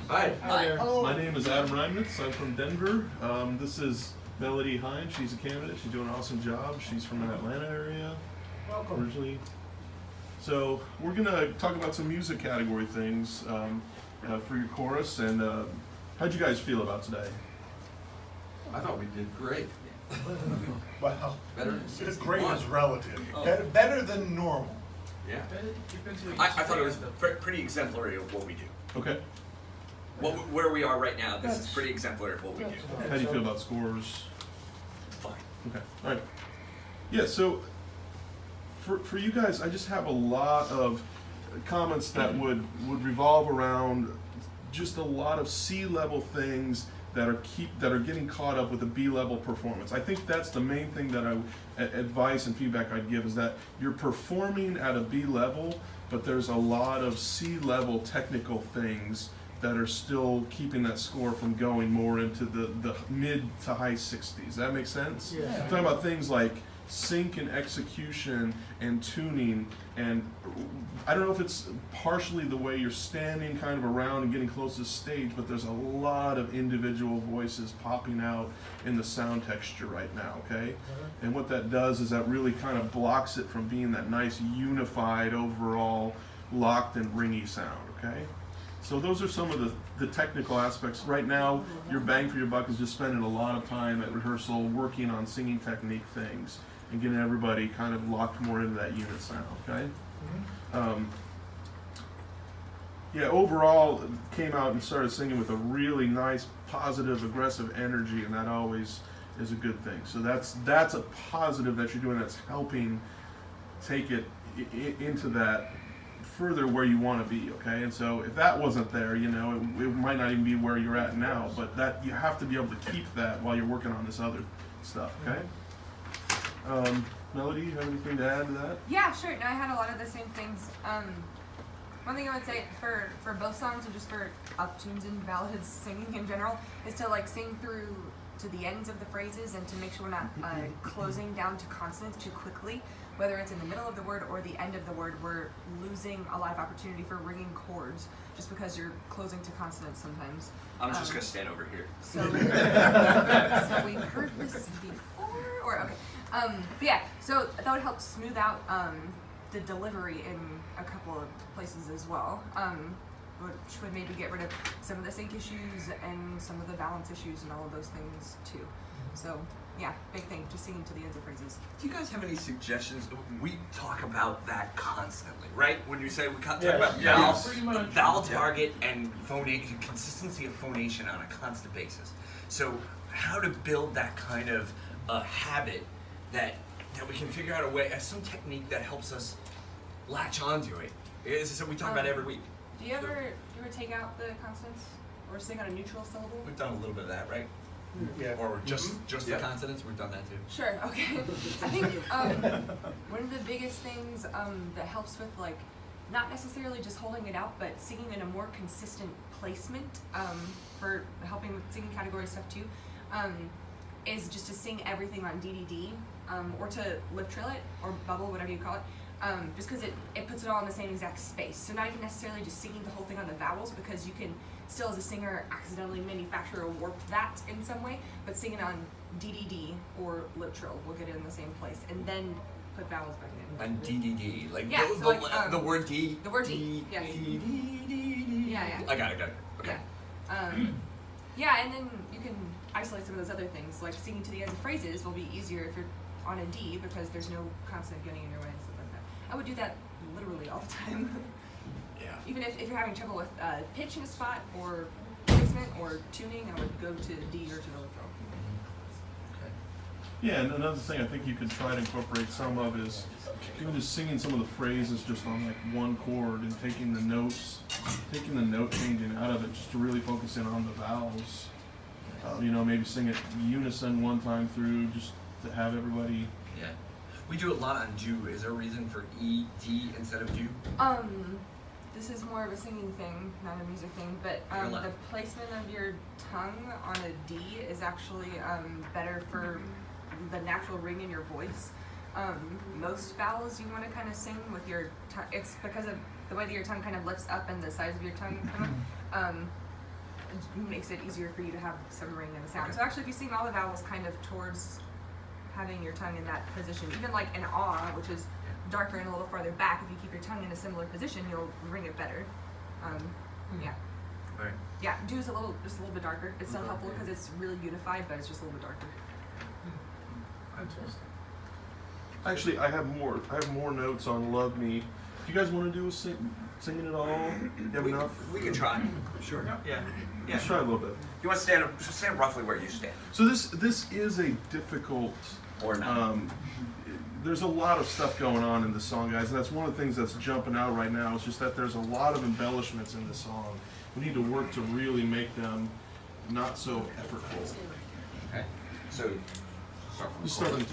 Hi. Hi there. Hello. My name is Adam Reimnitz. I'm from Denver. This is Melody Hines. She's a candidate. She's doing an awesome job. She's from the Atlanta area Welcome. originally. So we're going to talk about some music category things for your chorus. And how'd you guys feel about today? I thought we did great. Well, Better than great 61. is relative. Oh. Better than normal. Yeah. I thought it was pretty exemplary of what we do. Okay. Where we are right now, this is pretty exemplary of what we do. How do you feel about scores? Fine. Okay. All right. Yeah, so for you guys, I just have a lot of comments that would revolve around just a lot of C-level things that are getting caught up with a B-level performance. I think that's the main thing that advice and feedback I'd give is that you're performing at a B level, but there's a lot of C-level technical things that are still keeping that score from going more into the mid to high 60s. That makes sense? Yeah. I'm talking about things like sync and execution and tuning, and I don't know if it's partially the way you're standing kind of around and getting close to the stage, but there's a lot of individual voices popping out in the sound texture right now, okay? And what that does is that really kind of blocks it from being that nice unified overall locked and ringy sound, okay? So those are some of the technical aspects. Right now, your bang for your buck is just spending a lot of time at rehearsal working on singing technique things and getting everybody kind of locked more into that unit sound, okay? Yeah, overall, came out and started singing with a really nice, positive, aggressive energy, and that always is a good thing. So that's a positive that you're doing that's helping take it into that further where you want to be, okay? And so if that wasn't there, you know, it might not even be where you're at now, but that you have to be able to keep that while you're working on this other stuff, okay? Melody, you have anything to add to that? Yeah, sure. No, I had a lot of the same things. One thing I would say for both songs, or just for uptunes and ballads singing in general, is to like sing through to the ends of the phrases and to make sure we're not closing down to consonants too quickly. Whether it's in the middle of the word or the end of the word, we're losing a lot of opportunity for ringing chords just because you're closing to consonants sometimes. I'm just going to stand over here. So we've heard this before? Or, okay. But yeah, so that would help smooth out the delivery in a couple of places as well, which would maybe get rid of some of the sync issues and some of the balance issues and all of those things too. So yeah, big thing, just singing to the ends of phrases. Do you guys have any suggestions? We talk about that constantly, right? When you say we talk about vowel target and phonation, consistency of phonation on a constant basis. So how to build that kind of habit that we can figure out a way, some technique that helps us latch onto it. So we talk about it every week. Do you ever take out the consonants or sing on a neutral syllable? We've done a little bit of that, right? Yeah. Or just the consonants, we've done that too. Sure, okay. I think one of the biggest things that helps with like, not necessarily just holding it out, but singing in a more consistent placement for helping with singing category stuff too, is just to sing everything on DDD, or to lip trill it, or bubble, whatever you call it, just because it puts it all in the same exact space. So not even necessarily just singing the whole thing on the vowels, because you can still as a singer accidentally manufacture or warp that in some way, but singing on DDD or lip trill will get it in the same place, and then put vowels back in. And DDD, like, yeah, the, so the, like, the word D. The word D, yes. Yeah. I got it. Okay. Yeah, and then you can isolate some of those other things, like singing to the ends of phrases will be easier if you're on a D because there's no consonant getting in your way and stuff like that. I would do that literally all the time. Yeah. Even if you're having trouble with pitch in a spot or placement or tuning, I would go to D or to the lip trill. Yeah, and another thing I think you could try to incorporate some of is even just singing some of the phrases just on like one chord and taking the notes, taking the note changing out of it just to really focus in on the vowels. You know, maybe sing it unison one time through just to have everybody. Yeah. We do a lot on do. Is there a reason for E, D instead of do? This is more of a singing thing, not a music thing, but the placement of your tongue on a D is actually better for the natural ring in your voice. Most vowels you want to kind of sing with your tongue. It's because of the way that your tongue kind of lifts up and the size of your tongue. makes it easier for you to have some ring in the sound. So actually, if you sing all the vowels kind of towards having your tongue in that position, even like an ah, which is darker and a little farther back, if you keep your tongue in a similar position, you'll ring it better. Yeah. Right. Yeah, do is just a little bit darker. It's still helpful because it's really unified, but it's just a little bit darker. Interesting. Actually, I have more notes on "Love Me." Do you guys want to do singing it all? You have enough? We can try. Sure. Yeah. Let's try a little bit. You want to stand roughly where you stand. So this is a difficult. Or not. There's a lot of stuff going on in the song, guys, and that's one of the things that's jumping out right now. Is just that there's a lot of embellishments in the song. We need to work to really make them not so effortful. Okay. So Let's start on the top.